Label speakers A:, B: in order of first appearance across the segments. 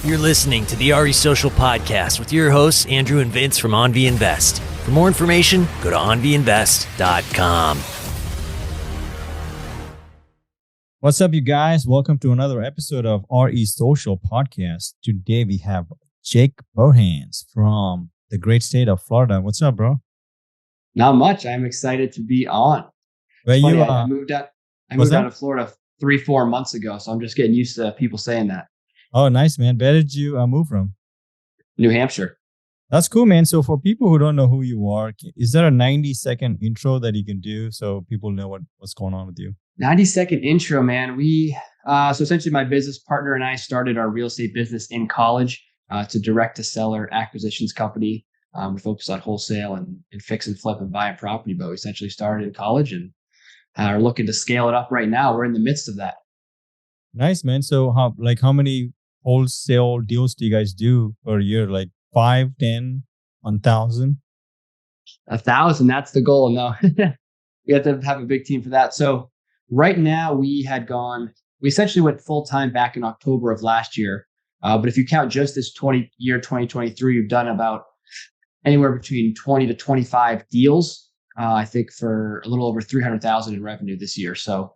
A: You're listening to the RE Social Podcast with your hosts, Andrew and Vince from OnV Invest. For more information, go to onvinvest.com.
B: What's up, you guys? Welcome to another episode of RE Social Podcast. Today we have Jake Burhans from the great state of Florida. What's up, bro?
C: Not much. I'm excited to be on.
B: Where
C: Funny,
B: you
C: I moved out of Florida 3-4 months ago, so I'm just getting used to people saying that.
B: Oh, nice, man. Where did you move from?
C: New Hampshire.
B: That's cool, man. So for people who don't know who you are, is there a 90-second intro that you can do so people know what's going on with you?
C: 90-second intro, man. So essentially my business partner and I started our real estate business in college. It's a direct-to-seller acquisitions company. We focus on wholesale and fix and flip and buy a property, but we essentially started in college and are looking to scale it up right now. We're in the midst of that.
B: Nice, man. So how many wholesale deals do you guys do per year? Like 5, 10, 1,000?
C: 1,000, that's the goal. No, we have to have a big team for that. So right now we essentially went full time back in October of last year. But if you count just this 2023, we've done about anywhere between 20 to 25 deals, I think for a little over 300,000 in revenue this year. So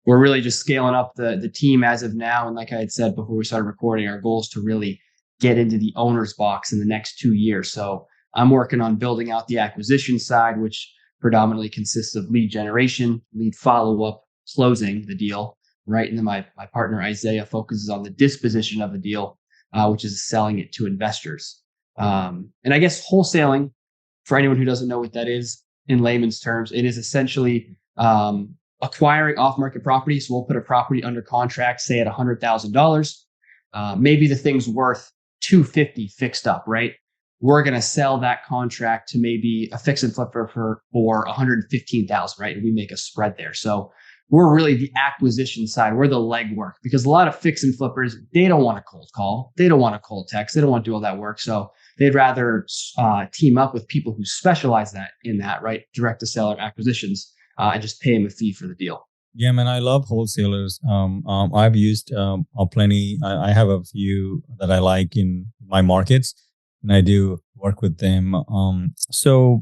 C: we're really just scaling up the team as of now. And like I had said before we started recording, our goal is to really get into the owner's box in the next 2 years. So I'm working on building out the acquisition side, which predominantly consists of lead generation, lead follow-up, closing the deal, right? And then my partner Isaiah focuses on the disposition of the deal, which is selling it to investors. And I guess wholesaling, for anyone who doesn't know what that is in layman's terms, it is essentially acquiring off-market property. So we'll put a property under contract, say at $100,000. Maybe the thing's worth $250 fixed up, right? We're going to sell that contract to maybe a fix and flipper for $115,000, right? And we make a spread there. So we're really the acquisition side. We're the legwork, because a lot of fix and flippers, they don't want a cold call. They don't want a cold text. They don't want to do all that work. So they'd rather team up with people who specialize in that, right? Direct to seller acquisitions. And just pay them a fee for the deal.
B: Yeah, man, I love wholesalers. I've used plenty. I have a few that I like in my markets, and I do work with them. So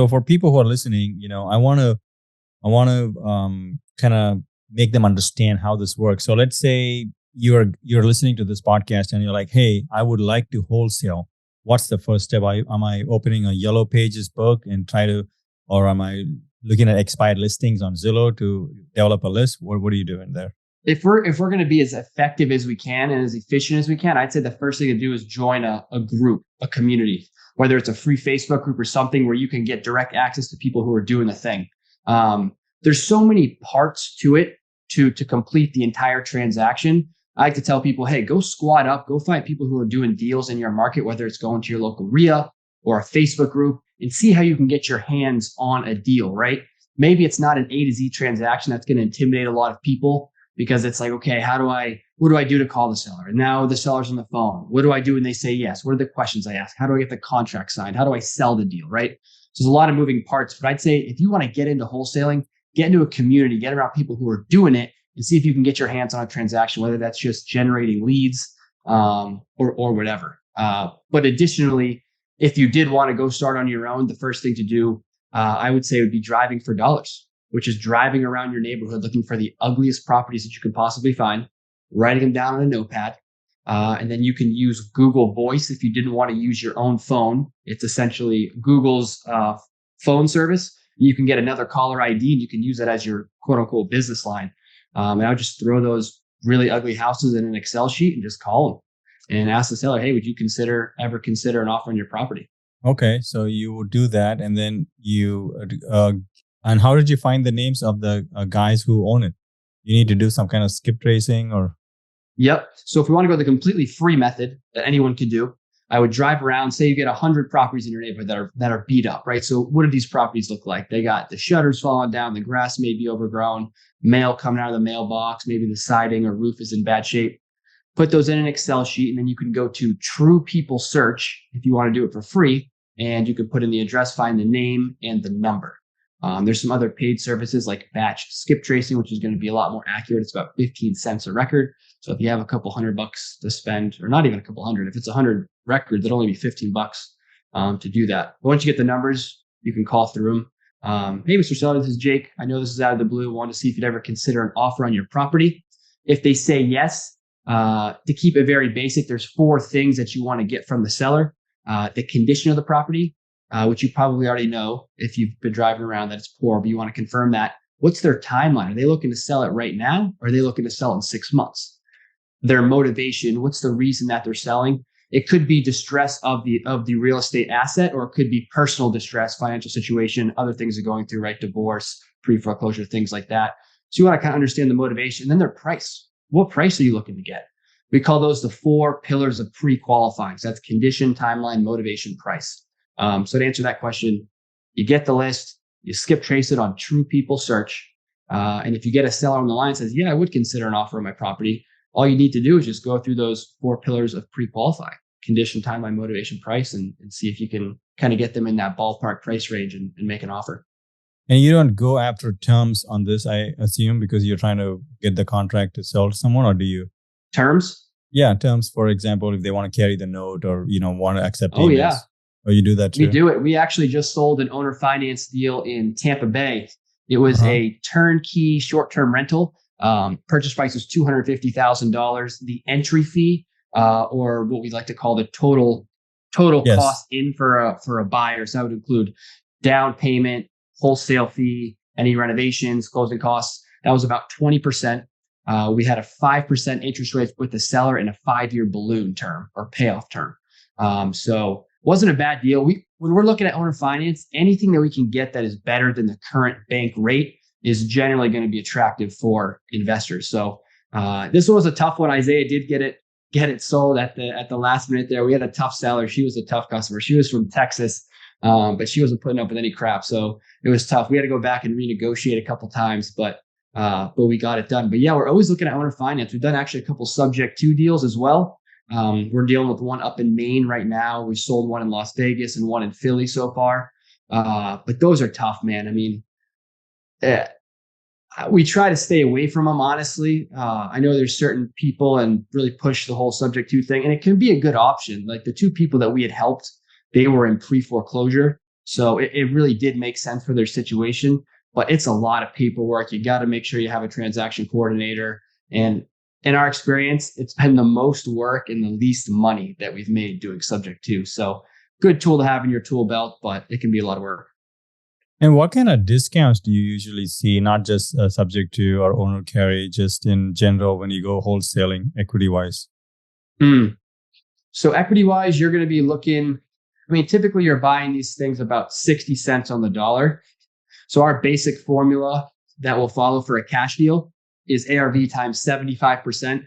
B: for people who are listening, I want to kind of make them understand how this works. So let's say you're listening to this podcast and you're like, hey, I would like to wholesale. What's the first step? Am I opening a Yellow Pages book and or am I looking at expired listings on Zillow to develop a list? What are you doing there?
C: If we're going to be as effective as we can and as efficient as we can, I'd say the first thing to do is join a group, a community, whether it's a free Facebook group or something where you can get direct access to people who are doing the thing. There's so many parts to it to complete the entire transaction. I like to tell people, hey, go squat up, go find people who are doing deals in your market, whether it's going to your local RIA or a Facebook group, and see how you can get your hands on a deal, right? Maybe it's not an A to Z transaction that's going to intimidate a lot of people, because it's like, okay, what do I do to call the seller? And now the seller's on the phone. What do I do when they say yes? What are the questions I ask? How do I get the contract signed? How do I sell the deal, right? So there's a lot of moving parts, but I'd say if you want to get into wholesaling, get into a community, get around people who are doing it, and see if you can get your hands on a transaction, whether that's just generating leads or whatever. But additionally, if you did want to go start on your own, the first thing to do, I would say, would be driving for dollars, which is driving around your neighborhood, looking for the ugliest properties that you can possibly find, writing them down on a notepad. And then you can use Google Voice if you didn't want to use your own phone. It's essentially Google's phone service. You can get another caller ID and you can use that as your quote unquote business line. And I would just throw those really ugly houses in an Excel sheet and just call them and ask the seller, hey, would you ever consider an offer on your property?
B: Okay, so you would do that, and then and how did you find the names of the guys who own it? You need to do some kind of skip tracing or?
C: Yep. So if we want to go the completely free method that anyone could do, I would drive around, say you get 100 properties in your neighborhood that are beat up, right? So what do these properties look like? They got the shutters falling down, the grass may be overgrown, mail coming out of the mailbox, maybe the siding or roof is in bad shape. Put those in an Excel sheet, and then you can go to True People Search if you want to do it for free, and you can put in the address, find the name and the number. There's some other paid services like batch skip tracing, which is going to be a lot more accurate. It's about 15 cents a record. So if you have a couple $100 to spend, or not even a couple hundred, if it's 100 records, it'll only be $15 to do that. But once you get the numbers, you can call through them. Hey, Mr. Seller, this is Jake. I know this is out of the blue. I want to see if you'd ever consider an offer on your property. If they say yes, to keep it very basic, there's 4 things that you want to get from the seller. The condition of the property, which you probably already know if you've been driving around that it's poor, but you want to confirm that. What's their timeline? Are they looking to sell it right now? Or are they looking to sell in 6 months? Their motivation, what's the reason that they're selling? It could be distress of the real estate asset, or it could be personal distress, financial situation, other things they're going through, right? Divorce, pre-foreclosure, things like that. So you want to kind of understand the motivation. And then their price. What price are you looking to get? We call those the 4 pillars of pre-qualifying. So that's condition, timeline, motivation, price. So to answer that question, you get the list, you skip trace it on True People search. And if you get a seller on the line that says, yeah, I would consider an offer on my property, all you need to do is just go through those 4 pillars of pre-qualifying: condition, timeline, motivation, price, and see if you can kind of get them in that ballpark price range and make an offer.
B: And you don't go after terms on this, I assume, because you're trying to get the contract to sell to someone, or do you?
C: Terms?
B: Yeah, terms. For example, if they want to carry the note, or want to accept payments.
C: Oh yeah,
B: or you do that too.
C: we do it. We actually just sold an owner finance deal in Tampa Bay. It was a turnkey short-term rental. Purchase price was $250,000. The entry fee, or what we like to call the total cost in for a buyer. So that would include down payment, wholesale fee, any renovations, closing costs. That was about 20%. We had a 5% interest rate with the seller and a 5-year balloon term or payoff term. So wasn't a bad deal. When we're looking at owner finance, anything that we can get that is better than the current bank rate is generally going to be attractive for investors. So this one was a tough one. Isaiah did get it sold at the last minute there. We had a tough seller. She was a tough customer. She was from Texas, but she wasn't putting up with any crap. So it was tough. We had to go back and renegotiate a couple times, but we got it done. But yeah, we're always looking at owner finance. We've done actually a couple subject to deals as well. We're dealing with one up in Maine right now. We sold one in Las Vegas and one in Philly so far. But those are tough, man. I mean, we try to stay away from them, honestly. I know there's certain people and really push the whole subject to thing, and it can be a good option. Like the 2 people that we had helped, they were in pre-foreclosure. So it really did make sense for their situation, but it's a lot of paperwork. You got to make sure you have a transaction coordinator. And in our experience, it's been the most work and the least money that we've made doing subject to. So good tool to have in your tool belt, but it can be a lot of work.
B: And what kind of discounts do you usually see, not just subject to or owner carry, just in general when you go wholesaling equity-wise?
C: So equity-wise, you're going to be looking, typically you're buying these things about 60 cents on the dollar. So our basic formula that will follow for a cash deal is ARV times 75%,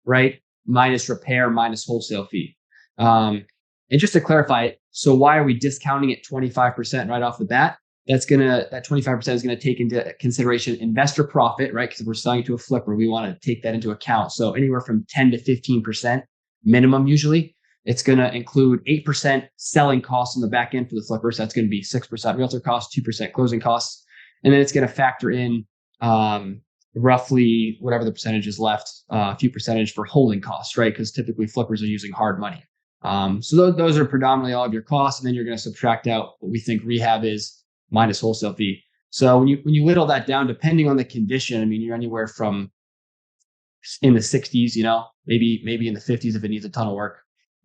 C: right? Minus repair, minus wholesale fee. And just to clarify, so why are we discounting it 25% right off the bat? That 25% is going to take into consideration investor profit, right? Because if we're selling to a flipper, we want to take that into account. So anywhere from 10 to 15% minimum usually. It's going to include 8% selling costs on the back end for the flippers. That's going to be 6% realtor costs, 2% closing costs. And then it's going to factor in roughly whatever the percentage is left, a few percentage for holding costs, right? Because typically flippers are using hard money. So those are predominantly all of your costs. And then you're going to subtract out what we think rehab is minus wholesale fee. So when you whittle that down, depending on the condition, you're anywhere from in the 60s, maybe in the 50s if it needs a ton of work.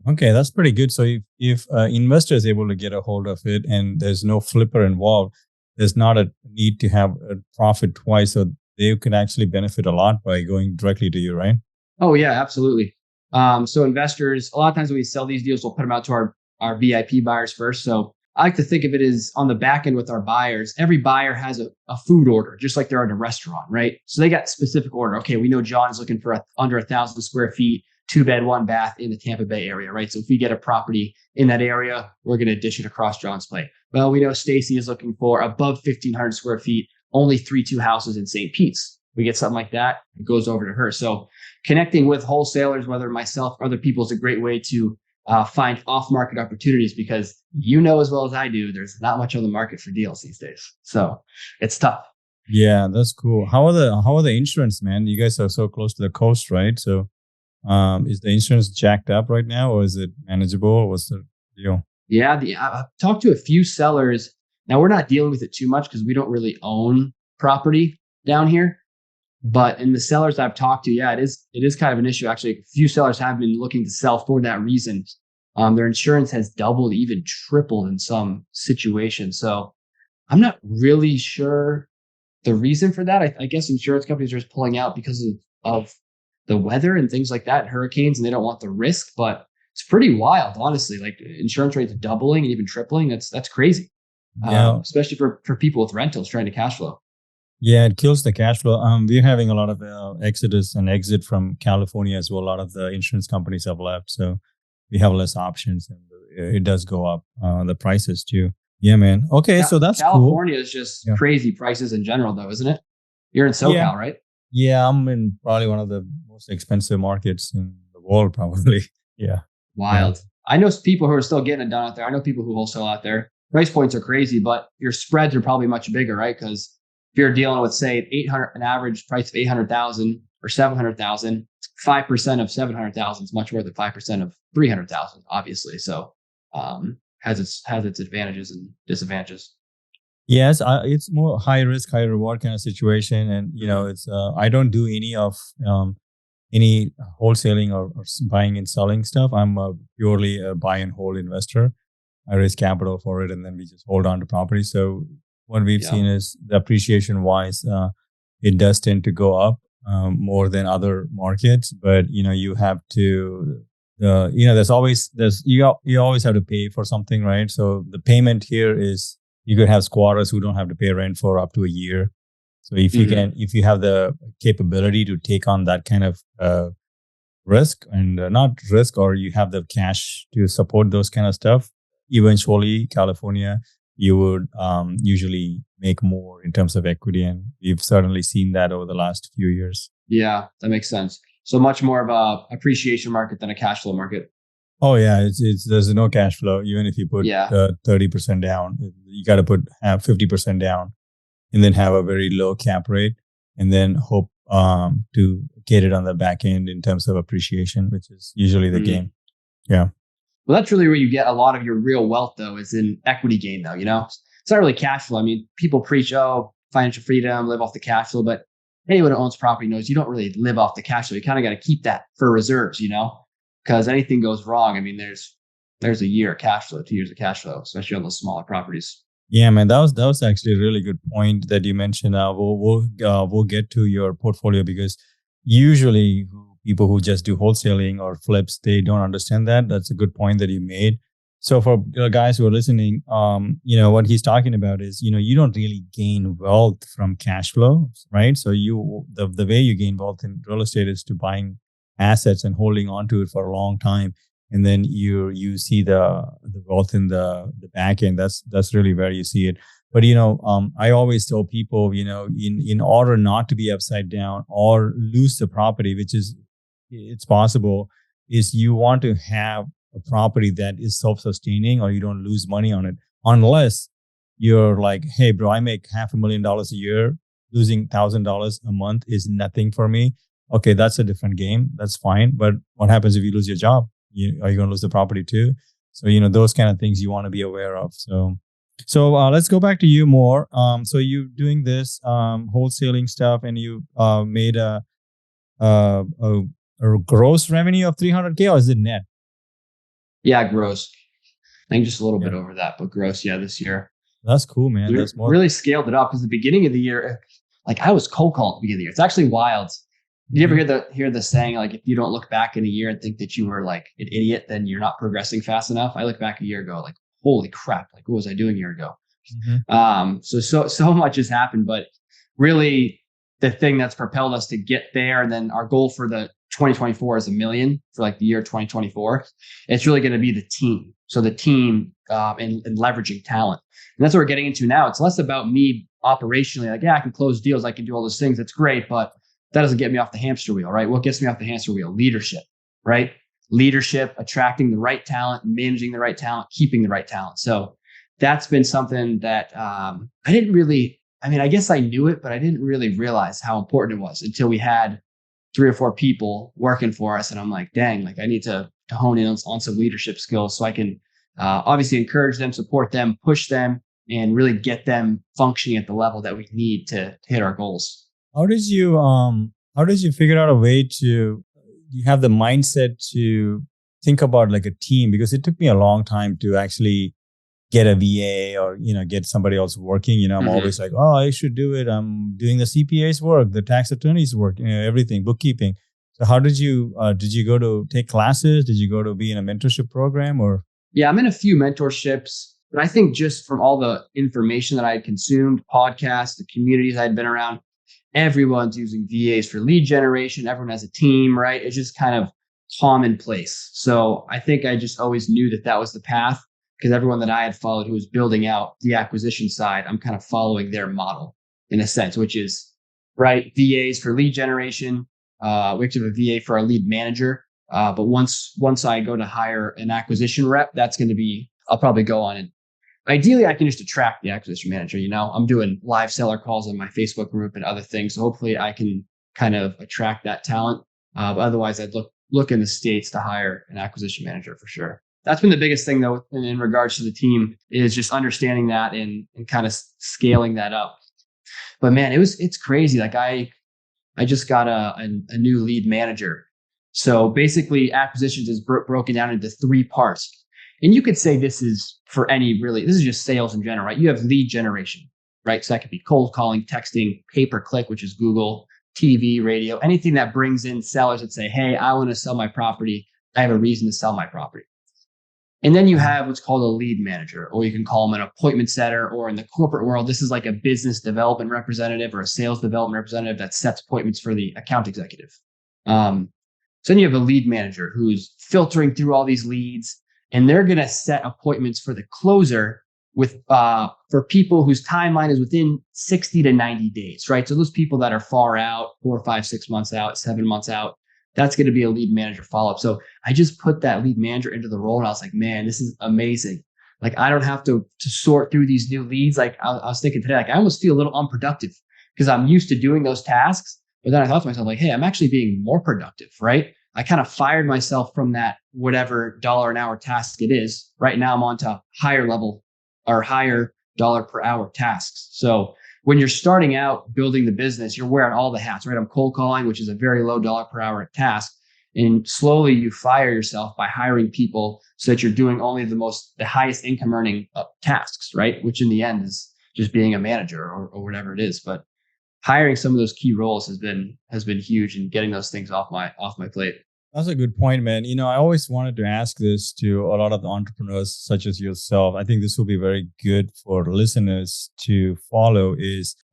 B: Okay, that's pretty good. So if investor is able to get a hold of it and there's no flipper involved, there's not a need to have a profit twice. So they could actually benefit a lot by going directly to you, right?
C: Oh yeah, absolutely. So investors, a lot of times when we sell these deals, we'll put them out to our VIP buyers first. So I like to think of it as on the back end with our buyers. Every buyer has a food order, just like they're in a restaurant, right? So they got specific order. Okay, we know John's looking for under 1,000 square feet, 2-bed, 1-bath in the Tampa Bay area, right? So if we get a property in that area, we're going to dish it across John's plate. Well, we know Stacy is looking for above 1,500 square feet, only 3-2 houses in St. Pete's. We get something like that, it goes over to her. So connecting with wholesalers, whether myself or other people, is a great way to find off-market opportunities, because as well as I do, there's not much on the market for deals these days. So it's tough.
B: Yeah, that's cool. How are the insurance, man? You guys are so close to the coast, right? So Is the insurance jacked up right now, or is it manageable? What's the deal?
C: Yeah, I've talked to a few sellers. Now we're not dealing with it too much because we don't really own property down here. But in the sellers I've talked to, yeah, it is kind of an issue. Actually, a few sellers have been looking to sell for that reason. Their insurance has doubled, even tripled in some situations. So I'm not really sure the reason for that. I guess insurance companies are just pulling out because of the weather and things like that, hurricanes, and they don't want the risk. But it's pretty wild, honestly. Like insurance rates doubling and even tripling. That's crazy,
B: Yeah,
C: especially for people with rentals trying to cash flow.
B: yeah, it kills the cash flow. We're having a lot of exodus and exit from California as well. A lot of the insurance companies have left, so we have less options, and it does go up the prices too. Yeah, man. Okay, so that's cool.
C: California is just
B: Yeah.
C: crazy prices in general, though, isn't it? You're in SoCal,
B: Yeah.
C: right?
B: Yeah, I'm in probably one of the most expensive markets in the world, probably. Yeah.
C: Wild. I know people who are still getting it done out there. I know people who wholesale out there. Price points are crazy, but your spreads are probably much bigger, right? Because if you're dealing with, say, an average price of 800,000 or 700,000, 5% of 700,000 is much more than 5% of 300,000, obviously. So, has its advantages and disadvantages.
B: Yes, it's more high risk, high reward kind of situation, and it's I don't do any wholesaling or buying and selling stuff. I'm purely a buy and hold investor. I raise capital for it, and then we just hold on to property. So what we've
C: Yeah.
B: seen is the appreciation wise, it does tend to go up more than other markets. But you have to, you always have to pay for something, right? So the payment here is you could have squatters who don't have to pay rent for up to a year. So if you have the capability to take on that kind of risk and not risk, or you have the cash to support those kind of stuff, eventually California, you would usually make more in terms of equity. And we've certainly seen that over the last few years.
C: Yeah, that makes sense. So much more of a appreciation market than a cash flow market.
B: Oh yeah, it's there's no cash flow. Even if you put 30% down, you got to put 50% down, and then have a very low cap rate, and then hope to get it on the back end in terms of appreciation, which is usually the game. Yeah.
C: Well, that's really where you get a lot of your real wealth, though, is in equity gain, though. It's not really cash flow. I mean, people preach, financial freedom, live off the cash flow, but anyone who owns property knows you don't really live off the cash flow. You kind of got to keep that for reserves, because anything goes wrong. I mean, there's a year of cash flow, 2 years of cash flow, especially on those smaller properties.
B: Yeah, man, that was actually a really good point that you mentioned. We'll get to your portfolio, because usually people who just do wholesaling or flips, they don't understand that. That's a good point that you made. So for guys who are listening, what he's talking about is, you don't really gain wealth from cash flow, right? So the way you gain wealth in real estate is to buying assets and holding on to it for a long time. And then you see the wealth in the back end. That's really where you see it. But I always tell people, in order not to be upside down or lose the property, which is it's possible, is you want to have a property that is self-sustaining, or you don't lose money on it, unless you're like, hey, bro, I make $500,000 a year. Losing $1,000 a month is nothing for me. Okay, that's a different game. That's fine. But what happens if you lose your job? Are you going to lose the property too? So, those kind of things you want to be aware of. So let's go back to you more. So you doing this wholesaling stuff, and you made a gross revenue of 300K, or is it net?
C: Yeah, gross. I think just a little bit over that, but gross. Yeah, this year.
B: That's cool, man. That's more
C: really scaled it up, because the beginning of the year, like I was cold called at the beginning of the year. It's actually wild. Did you ever hear the saying, like, if you don't look back in a year and think that you were like an idiot, then you're not progressing fast enough? I look back a year ago, like, holy crap, like what was I doing a year ago? So much has happened, but really the thing that's propelled us to get there, and then our goal for the 2024 is $1 million for like the year 2024. It's really going to be the team. So the team and leveraging talent. And that's what we're getting into now. It's less about me operationally, like, yeah, I can close deals, I can do all those things. That's great, but that doesn't get me off the hamster wheel, right? What gets me off the hamster wheel? Leadership, right? Leadership, attracting the right talent, managing the right talent, keeping the right talent. So that's been something that I guess I knew it, but I didn't really realize how important it was until we had 3 or 4 people working for us. And I'm like, dang, like I need to hone in on some leadership skills so I can obviously encourage them, support them, push them, and really get them functioning at the level that we need to hit our goals.
B: How did you figure out a way to you have the mindset to think about like a team? Because it took me a long time to actually get a VA or get somebody else working. I'm always like, oh, I should do it. I'm doing the CPA's work, the tax attorney's work, everything, bookkeeping. So how did you go to take classes? Did you go to be in a mentorship program or?
C: Yeah, I'm in a few mentorships, but I think just from all the information that I had consumed, podcasts, the communities I had been around, everyone's using VAs for lead generation. Everyone has a team, right? It's just kind of commonplace. So I think I just always knew that was the path, because everyone that I had followed who was building out the acquisition side, I'm kind of following their model in a sense, which is, right, VAs for lead generation. We actually have a VA for our lead manager. But once I go to hire an acquisition rep, that's going to be, I'll probably go on and ideally I can just attract the acquisition manager. I'm doing live seller calls in my Facebook group and other things. So hopefully I can kind of attract that talent. But otherwise I'd look in the States to hire an acquisition manager for sure. That's been the biggest thing though, in regards to the team, is just understanding that and kind of scaling that up. But man, it's crazy. Like I just got a new lead manager. So basically acquisitions is broken down into 3 parts. And you could say this is this is just sales in general, right? You have lead generation, right? So that could be cold calling, texting, pay-per-click, which is Google, TV, radio, anything that brings in sellers that say, hey, I want to sell my property. I have a reason to sell my property. And then you have what's called a lead manager, or you can call them an appointment setter, or in the corporate world, this is like a business development representative or a sales development representative that sets appointments for the account executive. So then you have a lead manager who's filtering through all these leads, and they're going to set appointments for the closer for people whose timeline is within 60 to 90 days, right? So those people that are far out, 4, 5, 6 months out, 7 months out, that's going to be a lead manager follow-up. So I just put that lead manager into the role, and I was like, man, this is amazing. Like I don't have to sort through these new leads. Like I was thinking today, like I almost feel a little unproductive because I'm used to doing those tasks. But then I thought to myself, like, hey, I'm actually being more productive, right? I kind of fired myself from that whatever dollar an hour task it is. Right now I'm on to higher level or higher dollar per hour tasks. So when you're starting out building the business, you're wearing all the hats, right? I'm cold calling, which is a very low dollar per hour task. And slowly you fire yourself by hiring people so that you're doing only the highest income earning tasks, right? Which in the end is just being a manager or whatever it is. But hiring some of those key roles has been huge in getting those things off my plate.
B: That's a good point, man. I always wanted to ask this to a lot of the entrepreneurs such as yourself. I think this will be very good for listeners to follow.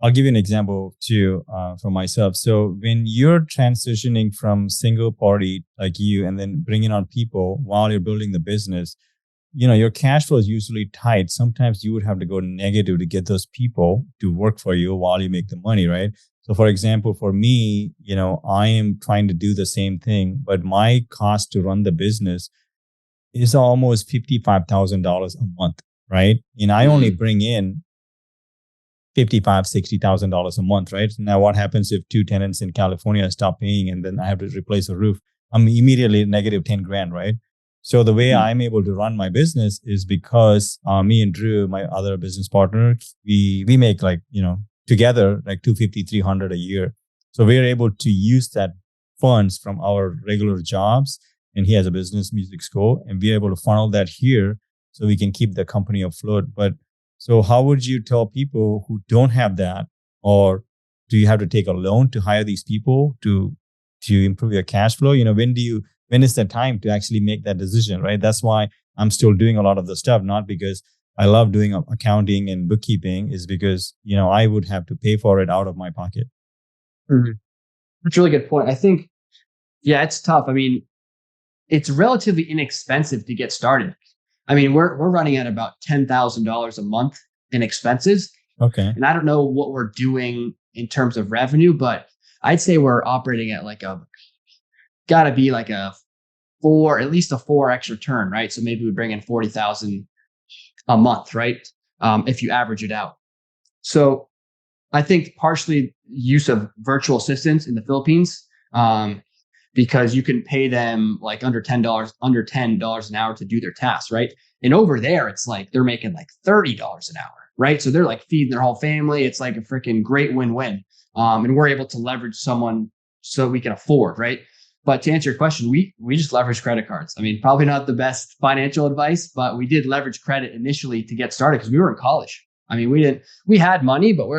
B: I'll give you an example too for myself. So when you're transitioning from single party like you and then bringing on people while you're building the business, your cash flow is usually tight. Sometimes you would have to go negative to get those people to work for you while you make the money, right? So for example, for me, I am trying to do the same thing, but my cost to run the business is almost $55,000 a month, right? And I only bring in $55,000, $60,000 a month, right? Now, what happens if 2 tenants in California stop paying and then I have to replace a roof? I'm immediately negative 10 grand, right? So the way I'm able to run my business is because me and Drew, my other business partner, we make together like 250, 300 a year. So we're able to use that funds from our regular jobs. And he has a business music school and we're able to funnel that here so we can keep the company afloat. But so how would you tell people who don't have that, or do you have to take a loan to hire these people to improve your cash flow? When is the time to actually make that decision, right? That's why I'm still doing a lot of the stuff, not because I love doing accounting and bookkeeping, is because, I would have to pay for it out of my pocket.
C: Mm-hmm. That's a really good point. I think, yeah, it's tough. I mean, it's relatively inexpensive to get started. I mean, we're running at about $10,000 a month in expenses.
B: Okay.
C: And I don't know what we're doing in terms of revenue, but I'd say we're operating at gotta be like at least a 4x return, right? So maybe we bring in 40,000 a month, right? If you average it out. So I think partially use of virtual assistants in the Philippines because you can pay them like under $10 an hour to do their tasks, right? And over there, it's like they're making like $30 an hour, right? So they're like feeding their whole family. It's like a freaking great win-win. And we're able to leverage someone so we can afford, right? But to answer your question, we just leverage credit cards. I mean, probably not the best financial advice, but we did leverage credit initially to get started because we were in college. I mean, we had money, but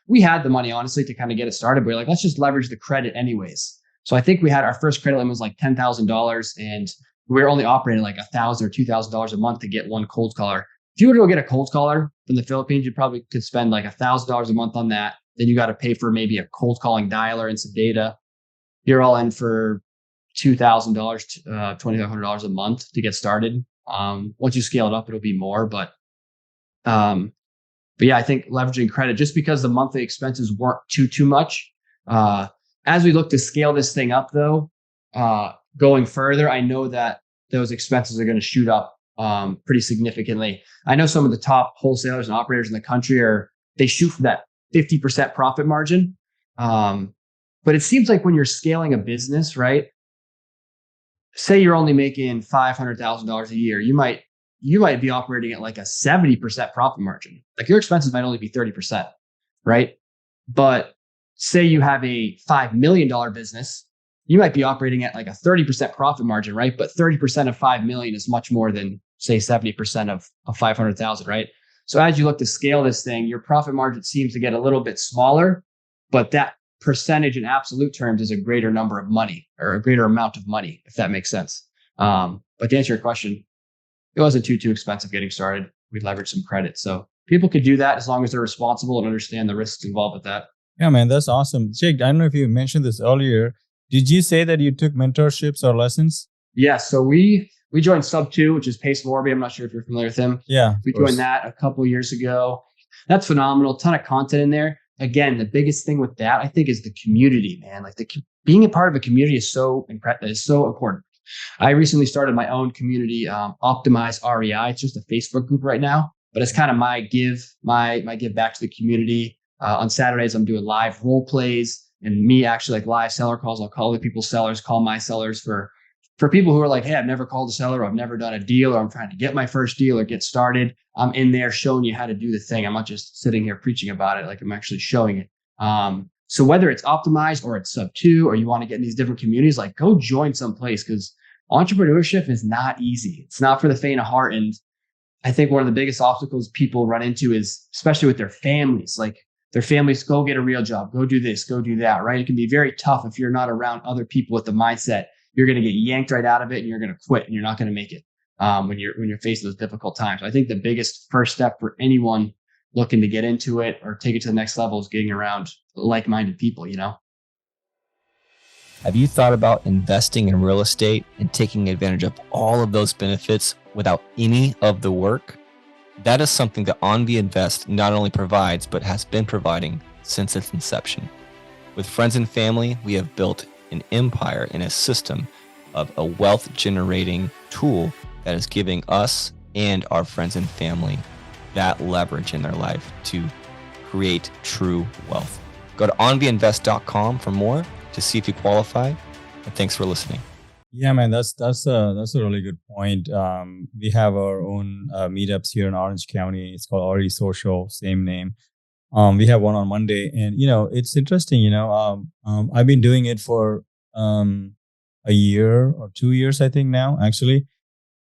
C: we had the money, honestly, to kind of get it started. But we're like, let's just leverage the credit anyways. So I think we had our first credit limit was like $10,000, and we were only operating like $1,000 or $2,000 a month to get one cold caller. If you were to go get a cold caller from the Philippines, you probably could spend like $1,000 a month on that. Then you got to pay for maybe a cold calling dialer and some data. You're all in for $2,000, $2,500 a month to get started. Once you scale it up, it'll be more. But yeah, I think leveraging credit, just because the monthly expenses weren't too much. As we look to scale this thing up, though, going further, I know that those expenses are going to shoot up pretty significantly. I know some of the top wholesalers and operators in the country they shoot for that 50% profit margin. But it seems like when you're scaling a business, right? Say you're only making $500,000 a year, you might be operating at like a 70% profit margin. Like your expenses might only be 30%, right? But say you have a $5 million business, you might be operating at like a 30% profit margin, right? But 30% of 5 million is much more than say 70% of 500,000, right? So as you look to scale this thing, your profit margin seems to get a little bit smaller, but that percentage in absolute terms is a greater number of money or a greater amount of money, if that makes sense. But to answer your question, it wasn't too expensive getting started. We leveraged some credit. So people could do that as long as they're responsible and understand the risks involved with that.
B: Yeah, man, that's awesome. Jake, I don't know if you mentioned this earlier. Did you say that you took mentorships or lessons?
C: Yeah. So we joined Sub 2, which is Pace Morby. I'm not sure if you're familiar with him.
B: Yeah.
C: We joined that a couple of years ago. That's phenomenal. Ton of content in there. Again, the biggest thing with that, I think, is the community, man. Like being a part of a community is so important. I recently started my own community, Optimize REI. It's just a Facebook group right now, but it's kind of my give back to the community. On Saturdays, I'm doing live role plays and me actually like live seller calls. I'll call the people's sellers, call my sellers for people who are like, hey, I've never called a seller, or I've never done a deal, or I'm trying to get my first deal or get started. I'm in there showing you how to do the thing. I'm not just sitting here preaching about it. Like I'm actually showing it. So whether it's Optimized or it's Sub 2, or you want to get in these different communities, like go join someplace, because entrepreneurship is not easy. It's not for the faint of heart. And I think one of the biggest obstacles people run into is, especially with their families, like their families, go get a real job, go do this, go do that, right? It can be very tough if you're not around other people with the mindset. You're going to get yanked right out of it and you're going to quit and you're not going to make it when you're facing those difficult times. I think the biggest first step for anyone looking to get into it or take it to the next level is getting around like-minded people, you know?
D: Have you thought about investing in real estate and taking advantage of all of those benefits without any of the work? That is something that OnVinvest not only provides, but has been providing since its inception. With friends and family, we have built an empire and a system of a wealth generating tool that is giving us and our friends and family that leverage in their life to create true wealth. Go to onvinvest.com for more to see if you qualify. And thanks for listening.
B: Yeah, man, that's a really good point. We have our own meetups here in Orange County. It's called Already Social, same name. We have one on Monday, and it's interesting. I've been doing it for a year or 2 years, I think now. Actually,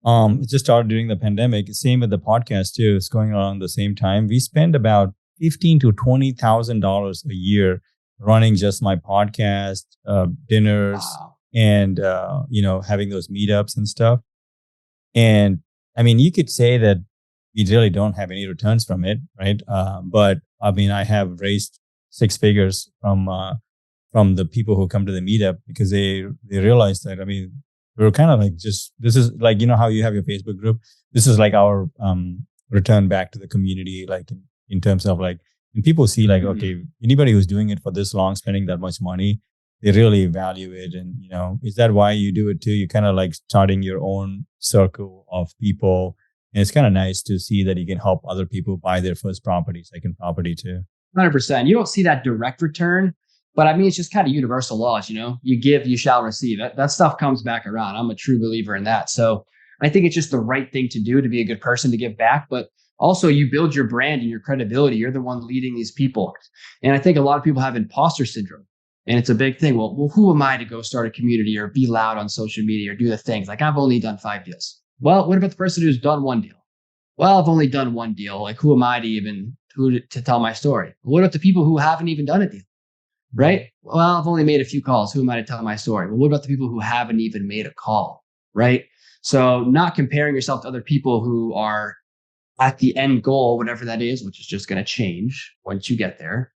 B: it just started during the pandemic. Same with the podcast too. It's going on the same time. We spend about $15,000 to $20,000 a year running just my podcast, dinners,
C: Wow.
B: and having those meetups and stuff. And I mean, you could say that we really don't have any returns from it, right? But I mean, I have raised 6 figures from the people who come to the meetup, because they realized that, I mean, we're kind of like, just, this is like, how you have your Facebook group. This is like our return back to the community, like in terms of like, and people see like, okay, anybody who's doing it for this long, spending that much money, they really value it. And, is that why you do it too? You kind of like starting your own circle of people. And it's kind of nice to see that you can help other people buy their first property, second property too.
C: 100%. You don't see that direct return, But I mean, it's just kind of universal laws, you give, you shall receive. That stuff comes back around. I'm a true believer in that. So I think it's just the right thing to do to be a good person, to give back. But also you build your brand and your credibility. You're the one leading these people. And I think a lot of people have imposter syndrome. And it's a big thing. Well, who am I to go start a community or be loud on social media or do the things? Like, I've only done 5 deals. Well, what about the person who's done 1 deal? Well, I've only done 1 deal. Like, who am I to tell my story? What about the people who haven't even done a deal? Right? Well, I've only made a few calls. Who am I to tell my story? Well, what about the people who haven't even made a call? Right? So not comparing yourself to other people who are at the end goal, whatever that is, which is just going to change once you get there.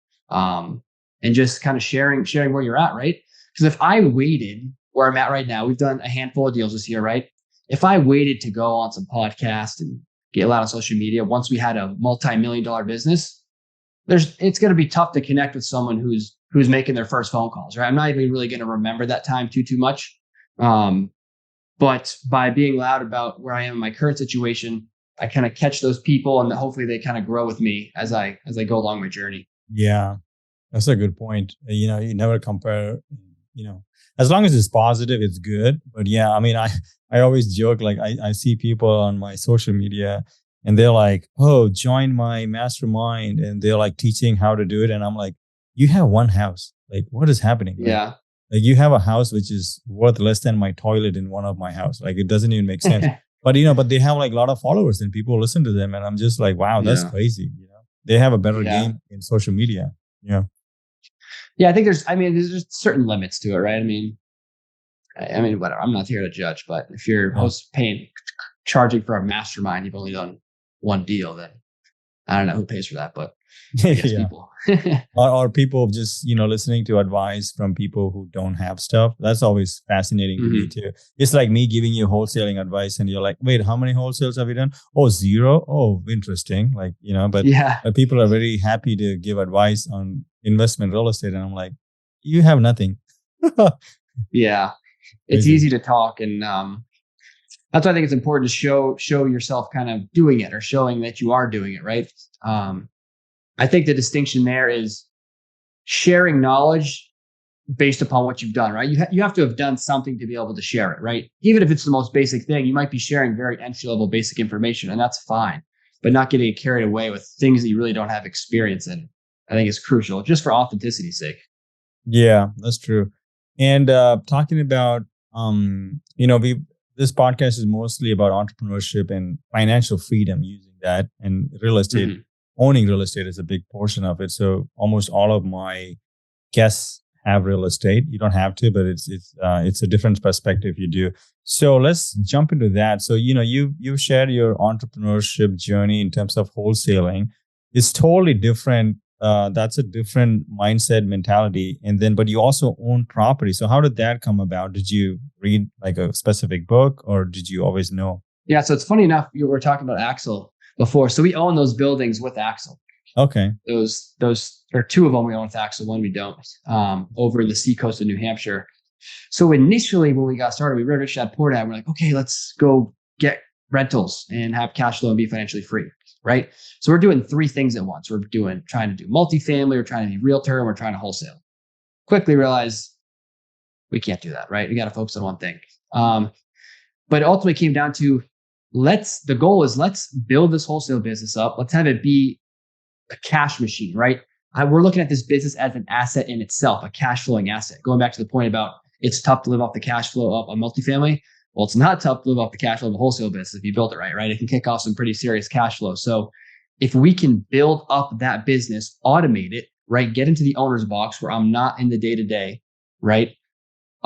C: And just kind of sharing where you're at, right? Because if I waited where I'm at right now, we've done a handful of deals this year, right? If I waited to go on some podcast and get loud on social media, once we had a multi-million-dollar business, it's going to be tough to connect with someone who's making their first phone calls, right? I'm not even really going to remember that time too much. But by being loud about where I am in my current situation, I kind of catch those people, and hopefully they kind of grow with me as I go along my journey.
B: Yeah, that's a good point. You never compare, as long as it's positive, it's good. But yeah, I mean, I always joke, like I see people on my social media and they're like, oh, join my mastermind. And they're like teaching how to do it. And I'm like, you have one house. Like, what is happening?
C: Yeah.
B: Like you have a house which is worth less than my toilet in one of my house. Like, it doesn't even make sense. But but they have like a lot of followers and people listen to them. And I'm just like, wow, that's crazy. They have a better game in social media. Yeah.
C: Yeah, I think there's just certain limits to it, right? I mean, whatever. I'm not here to judge, but if you're charging for a mastermind, you've only done 1 deal, then I don't know who pays for that, but I guess people.
B: or people just, listening to advice from people who don't have stuff. That's always fascinating to me too. It's like me giving you wholesaling advice and you're like, wait, how many wholesales have you done? Oh, 0. Oh, interesting. Like, but people are very happy to give advice on investment real estate. And I'm like, you have nothing.
C: Yeah. It's easy to talk. And that's why I think it's important to show yourself kind of doing it or showing that you are doing it, right? I think the distinction there is sharing knowledge based upon what you've done, right? You have to have done something to be able to share it, right? Even if it's the most basic thing, you might be sharing very entry-level basic information, and that's fine. But not getting carried away with things that you really don't have experience in, I think is crucial, just for authenticity's sake.
B: Yeah, that's true. And talking about, this podcast is mostly about entrepreneurship and financial freedom, using that, and real estate. Owning real estate is a big portion of it. So almost all of my guests have real estate. You don't have to, but it's a different perspective you do. So let's jump into that. So, you shared your entrepreneurship journey in terms of wholesaling. It's totally different. That's a different mindset, mentality. But you also own property. So how did that come about? Did you read like a specific book, or did you always know?
C: Yeah. So it's funny enough, you were talking about Axel before. So we own those buildings with Axel.
B: Okay.
C: Those or 2 of them we own with Axel, 1 we don't, over in the seacoast of New Hampshire. So initially when we got started, we read Rich Dad Poor Dad. We're like, okay, let's go get rentals and have cash flow and be financially free. Right. So we're doing 3 things at once. We're trying to do multifamily, we're trying to be realtor, and we're trying to wholesale. Quickly realize we can't do that. Right. We got to focus on one thing. But ultimately came down to, the goal is let's build this wholesale business up. Let's have it be a cash machine, right? We're looking at this business as an asset in itself, a cash flowing asset. Going back to the point about it's tough to live off the cash flow of a multifamily. Well, it's not tough to live off the cash flow of a wholesale business if you build it right? It can kick off some pretty serious cash flow. So if we can build up that business, automate it, right? Get into the owner's box where I'm not in the day-to-day, right?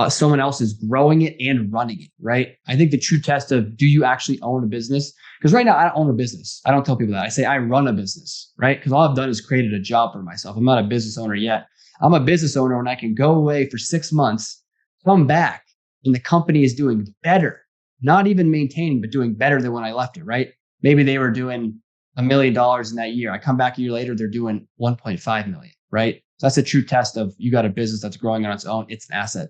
C: Someone else is growing it and running it, right? I think the true test of, do you actually own a business? Because right now I don't own a business. I don't tell people that. I say I run a business, right? Because all I've done is created a job for myself. I'm not a business owner yet. I'm a business owner when I can go away for 6 months, come back, and the company is doing better, not even maintaining, but doing better than when I left it, right? Maybe they were doing $1 million in that year. I come back a year later, they're doing 1.5 million, right? So that's a true test of, you got a business that's growing on its own. It's an asset.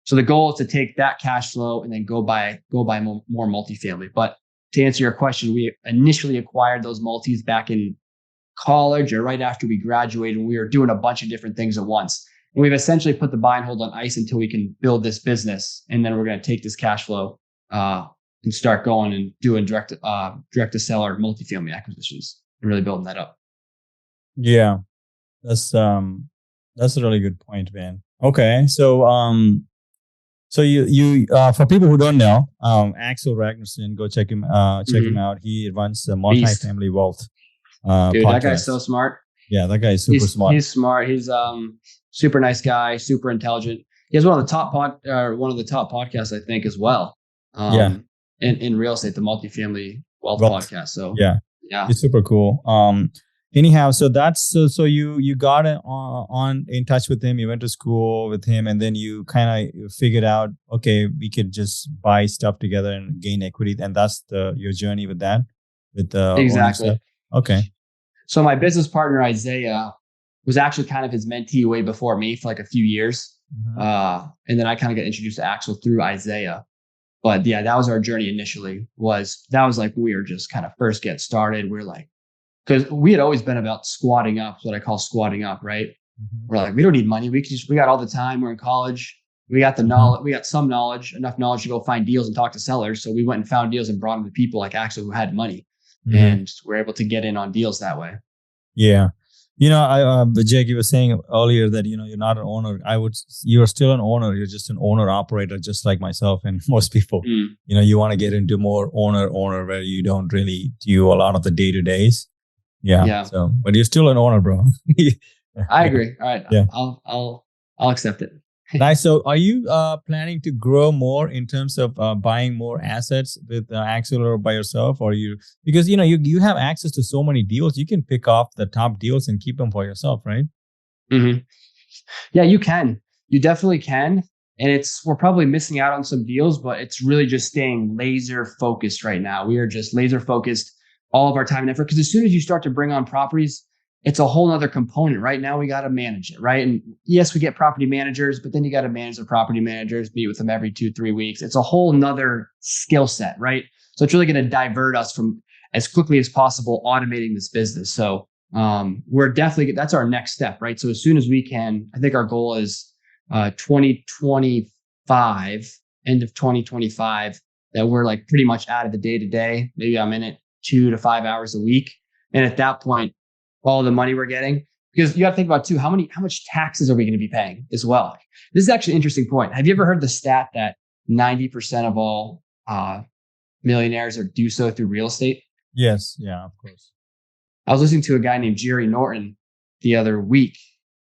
C: So the goal is to take that cash flow and then go buy more multifamily. But to answer your question, we initially acquired those multis back in college or right after we graduated, and we were doing a bunch of different things at once. we've essentially put the buy and hold on ice until we can build this business. And then we're going to take this cash flow and start going and doing direct to seller multifamily acquisitions and really building that up.
B: Yeah, that's a really good point, man. Okay, so you for people who don't know, Axel Ragnarsson, go check him him out. He runs the multifamily wealth
C: dude,
B: podcast.
C: That guy's so smart.
B: Yeah, that guy is super smart.
C: He's smart. He's super nice guy, super intelligent. He has one of the top podcasts, I think, as well. In real estate, the multifamily wealth podcast. So
B: yeah, it's super cool. Anyhow, so that's so you got in touch with him. You went to school with him, and then you kind of figured out, okay, we could just buy stuff together and gain equity, and that's your journey with that. With
C: exactly.
B: Okay.
C: So my business partner Isaiah was actually kind of his mentee way before me for like a few years, and then I kind of got introduced to Axel through Isaiah. But yeah, that was our journey initially. That was like we were just kind of first getting started. We're like, because we had always been about squatting up, what I call squatting up, right? We're like, we don't need money. We got all the time. We're in college. We got the knowledge. We got some knowledge, enough knowledge to go find deals and talk to sellers. So we went and found deals and brought them to people like Axel who had money, and we're able to get in on deals that way.
B: Yeah. Jake, you were saying earlier that, you're not an owner. You're still an owner. You're just an owner operator, just like myself and most people. You want to get into more owner where you don't really do a lot of the day-to-days. Yeah. So, but you're still an owner, bro.
C: I agree. All right.
B: Yeah.
C: I'll accept it.
B: Nice. So are you planning to grow more in terms of buying more assets with Axel or by yourself, or because you have access to so many deals, you can pick off the top deals and keep them for yourself, right?
C: Yeah, you can. You definitely can. And we're probably missing out on some deals, but it's really just staying laser focused right now. We are just laser focused all of our time and effort, because as soon as you start to bring on properties, it's a whole nother component. Right now, we got to manage it, right? And yes, we get property managers, but then you got to manage the property managers, meet with them every 2-3 weeks. It's a whole nother skill set, right? So it's really going to divert us from as quickly as possible automating this business. So we're definitely, that's our next step, right? So as soon as we can, I think our goal is 2025, end of 2025, that we're like pretty much out of the day to day. Maybe I'm in it 2 to 5 hours a week. And at that point, all the money we're getting, because you got to think about too, how much taxes are we going to be paying as well? This is actually an interesting point. Have you ever heard the stat that 90% of all millionaires do so through real estate?
B: Yes. Yeah, of course.
C: I was listening to a guy named Jerry Norton the other week,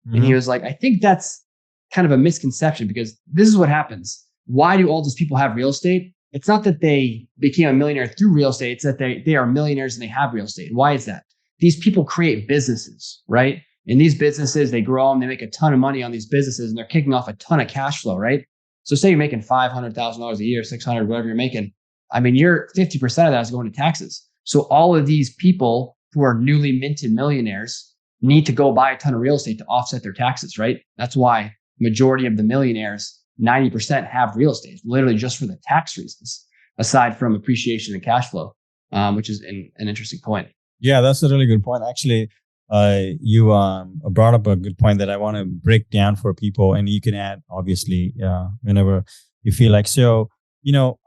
C: and he was like, I think that's kind of a misconception, because this is what happens. Why do all those people have real estate? It's not that they became a millionaire through real estate. It's that they are millionaires and they have real estate. Why is that? These people create businesses, right? And these businesses, they grow them, they make a ton of money on these businesses, and they're kicking off a ton of cash flow, right? So say you're making $500,000 a year, 600, whatever you're making. I mean, you're 50% of that is going to taxes. So all of these people who are newly minted millionaires need to go buy a ton of real estate to offset their taxes, right? That's why majority of the millionaires, 90% have real estate, literally just for the tax reasons, aside from appreciation and cash flow, which is an interesting point.
B: Yeah, that's a really good point. Actually, you brought up a good point that I want to break down for people, and you can add, obviously, whenever you feel like. So,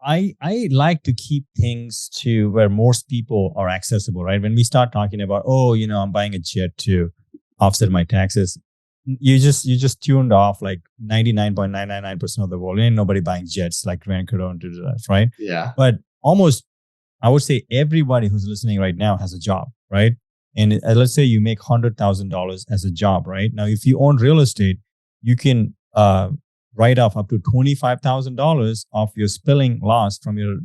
B: I like to keep things to where most people are accessible, right? When we start talking about, I'm buying a jet to offset my taxes, you just tuned off like 99.999% of the world. Ain't nobody buying jets like Grant Cardone to do that, right?
C: Yeah.
B: But almost, I would say everybody who's listening right now has a job, right? And let's say you make $100,000 as a job, right? Now, if you own real estate, you can write off up to $25,000 of your spilling loss from your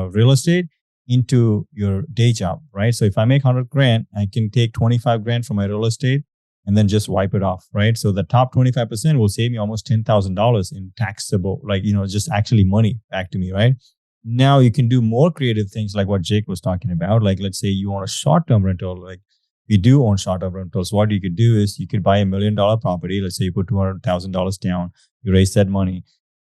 B: real estate into your day job, right? So if I make 100 grand, I can take 25 grand from my real estate and then just wipe it off, right? So the top 25% will save me almost $10,000 in taxable, just actually money back to me, right? Now you can do more creative things like what Jake was talking about. Like, let's say you own a short-term rental. Like, we do own short-term rentals. What you could do is you could buy $1 million property. Let's say you put $200,000 down, you raise that money,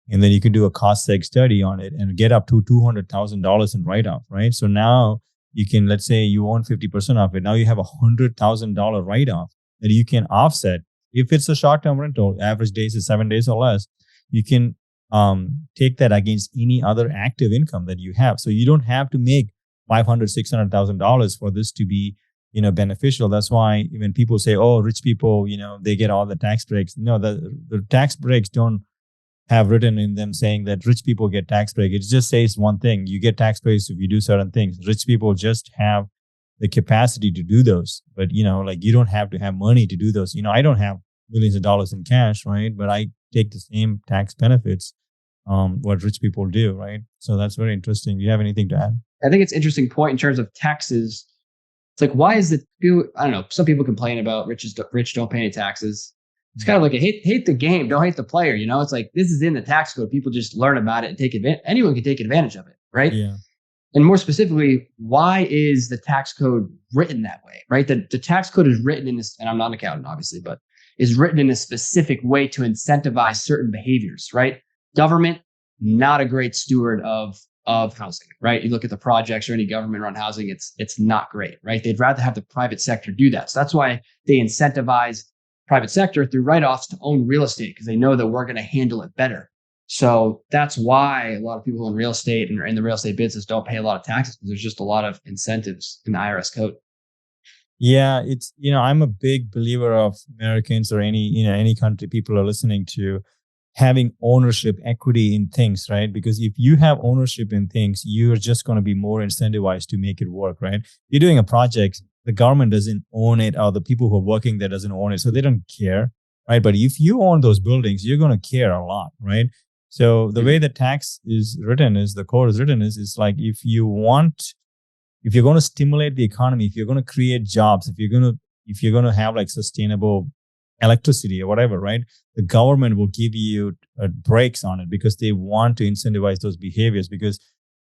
B: and then you can do a cost seg study on it and get up to $200,000 in write-off, right? So now you can, let's say you own 50% of it. Now you have $100,000 write-off that you can offset if it's a short-term rental, average days is 7 days or less, you can take that against any other active income that you have. So you don't have to make $500,000-$600,000 for this to be, beneficial. That's why when people say, oh, rich people, they get all the tax breaks. No, the tax breaks don't have written in them saying that rich people get tax break. It just says one thing: you get tax breaks if you do certain things. Rich people just have the capacity to do those, but you don't have to have money to do those. I don't have millions of dollars in cash, right? But I take the same tax benefits what rich people do, right? So that's very interesting. Do you have anything to add?
C: I think it's an interesting point in terms of taxes. It's like, why is it? I don't know. Some people complain about rich don't pay any taxes. It's kind of like a hate the game, don't hate the player. It's like, this is in the tax code. People just learn about it and take advantage. Anyone can take advantage of it, right?
B: Yeah.
C: And more specifically, why is the tax code written that way, right? The tax code is written in this, and I'm not an accountant, obviously, but is written in a specific way to incentivize certain behaviors, right? Government, not a great steward of housing, right? You look at the projects or any government-run housing, it's not great, right? They'd rather have the private sector do that. So that's why they incentivize private sector through write-offs to own real estate, because they know that we're going to handle it better. So that's why a lot of people in real estate and in the real estate business don't pay a lot of taxes, because there's just a lot of incentives in the IRS code.
B: Yeah, it's, I'm a big believer of Americans or any country people are listening to having ownership equity in things, right? Because if you have ownership in things, you're just going to be more incentivized to make it work, right? You're doing a project, the government doesn't own it, or the people who are working there doesn't own it, so they don't care, right? But if you own those buildings, you're going to care a lot, right? So the way the tax is written the code is written is like, if you're going to stimulate the economy, if you're going to create jobs, if you're going to have like sustainable electricity or whatever, right? The government will give you breaks on it, because they want to incentivize those behaviors. Because,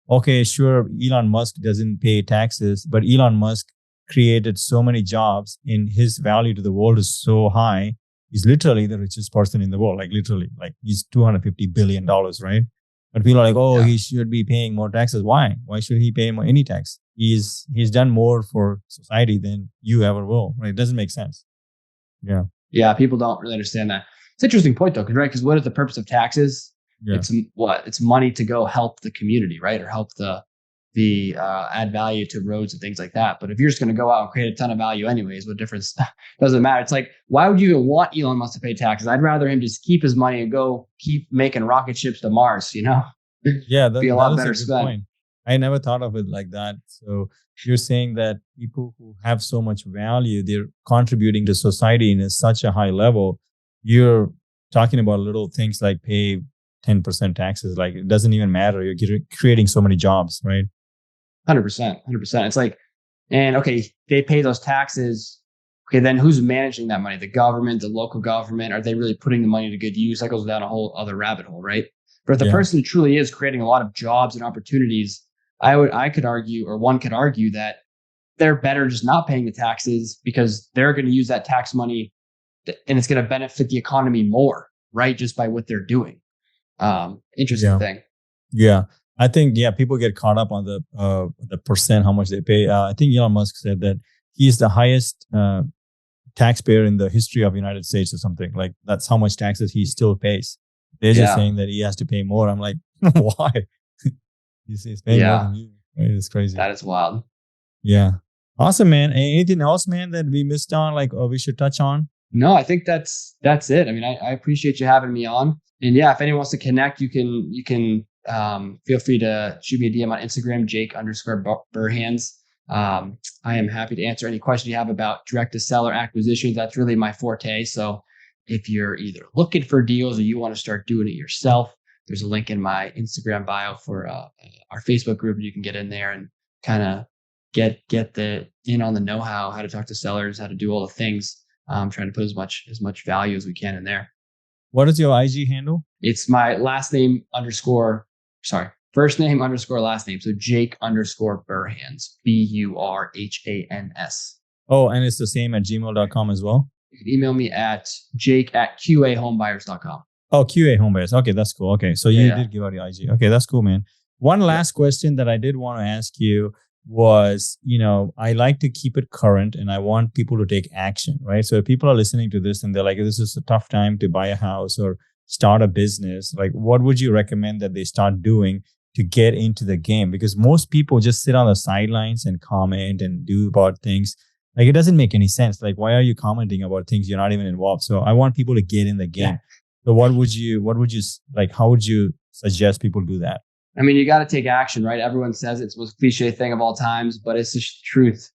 B: okay, sure, Elon Musk doesn't pay taxes, but Elon Musk created so many jobs and his value to the world is so high. He's literally the richest person in the world, like literally, like he's $250 billion, right? But people are like, oh, he should be paying more taxes. Why? Why should he pay any tax? He's done more for society than you ever will, right? It doesn't make sense. Yeah.
C: Yeah, people don't really understand that. It's an interesting point though, because what is the purpose of taxes? Yeah. It's money to go help the community, right? Or help the add value to roads and things like that. But if you're just going to go out and create a ton of value anyways, what difference doesn't matter? It's like, why would you even want Elon Musk to pay taxes? I'd rather him just keep his money and go keep making rocket ships to Mars,
B: Yeah,
C: be a lot better spent.
B: Point. I never thought of it like that. So you're saying that people who have so much value, they're contributing to society in such a high level. You're talking about little things like pay 10% taxes. Like, it doesn't even matter. You're creating so many jobs, right?
C: 100%. It's like, and okay, they pay those taxes. Okay, then who's managing that money? The government, the local government? Are they really putting the money to good use? That goes down a whole other rabbit hole, right? But if the person truly is creating a lot of jobs and opportunities, I could argue, or one could argue, that they're better just not paying the taxes, because they're going to use that tax money and it's going to benefit the economy more, right? Just by what they're doing. Interesting thing.
B: Yeah. I think, people get caught up on the percent, how much they pay. I think Elon Musk said that he's the highest taxpayer in the history of the United States or something. Like, that's how much taxes he still pays. They're just saying that he has to pay more. I'm like, why? He's paying more than you. Right? It's crazy.
C: That is wild.
B: Yeah. Awesome, man. Anything else, man, that we missed on, like, or we should touch on?
C: No, I think that's it. I mean, I appreciate you having me on. And if anyone wants to connect, you can feel free to shoot me a DM on Instagram, Jake_Burhans. I am happy to answer any question you have about direct to seller acquisitions. That's really my forte. So if you're either looking for deals or you want to start doing it yourself, there's a link in my Instagram bio for our Facebook group. You can get in there and kind of get on the know-how, how to talk to sellers, how to do all the things. I'm trying to put as much value as we can in there.
B: What is your IG handle?
C: It's my first name _ last name. So Jake_Burhans, Burhans.
B: Oh, and it's the same at gmail.com as well?
C: You can email me at jake@qahomebuyers.com.
B: Oh, QA Homebuyers. Okay, that's cool. Okay, so you did give out your IG. Okay, that's cool, man. One last question that I did want to ask you. was, I like to keep it current and I want people to take action, right? So if people are listening to this and they're like, this is a tough time to buy a house or start a business, like what would you recommend that they start doing to get into the game? Because most people just sit on the sidelines and comment and do about things. Like it doesn't make any sense. Like, why are you commenting about things you're not even involved? So I want people to get in the game. Yeah. So what would you like, how would you suggest people do that?
C: I mean, you got to take action, right? Everyone says it's the most cliche thing of all times, but it's the truth.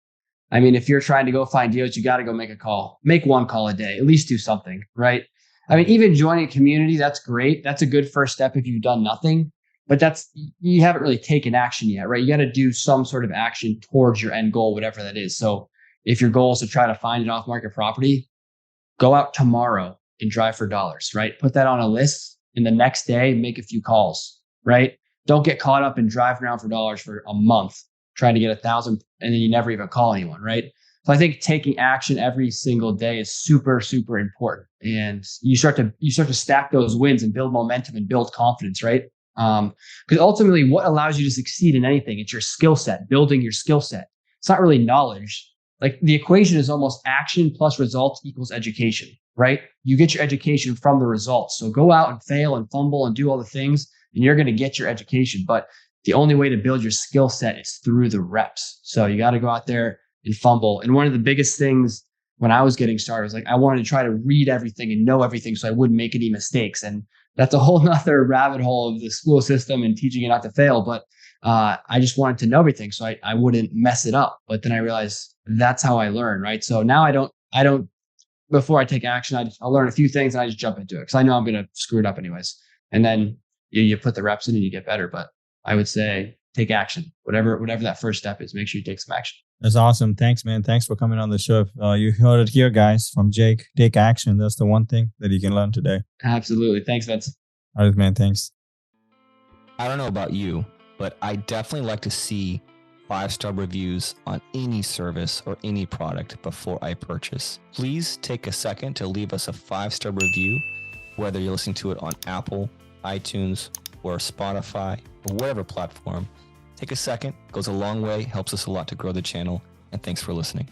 C: I mean, if you're trying to go find deals, you got to go make a call. Make one call a day, at least do something, right? I mean, even joining a community, that's great. That's a good first step if you've done nothing, but you haven't really taken action yet, right? You got to do some sort of action towards your end goal, whatever that is. So if your goal is to try to find an off-market property, go out tomorrow and drive for dollars, right? Put that on a list, and the next day, make a few calls, right? Don't get caught up in driving around for dollars for a month, trying to get 1,000, and then you never even call anyone, right? So I think taking action every single day is super, super important. And you start to stack those wins and build momentum and build confidence, right? Because ultimately what allows you to succeed in anything, it's your skill set, building your skill set. It's not really knowledge. Like the equation is almost action plus results equals education, right? You get your education from the results. So go out and fail and fumble and do all the things, and you're going to get your education. But the only way to build your skill set is through the reps. So you got to go out there and fumble. And one of the biggest things when I was getting started was like, I wanted to try to read everything and know everything so I wouldn't make any mistakes. And that's a whole nother rabbit hole of the school system and teaching you not to fail. But I just wanted to know everything so I wouldn't mess it up. But then I realized that's how I learn, right? So now I don't, before I take action, I'll learn a few things and I just jump into it because I know I'm going to screw it up anyways. And then you put the reps in and you get better. But I would say take action, whatever that first step is, make sure you take some action.
B: That's awesome. Thanks, man. Thanks for coming on the show. You heard it here, guys, from Jake. Take action. That's the one thing that you can learn today.
C: Absolutely. Thanks, Vince.
B: All right, man. Thanks.
D: I don't know about you, but I definitely like to see 5-star reviews on any service or any product before I purchase. Please take a second to leave us a 5-star review, whether you're listening to it on Apple, iTunes, or Spotify, or whatever platform. Take a second, goes a long way, helps us a lot to grow the channel, and thanks for listening.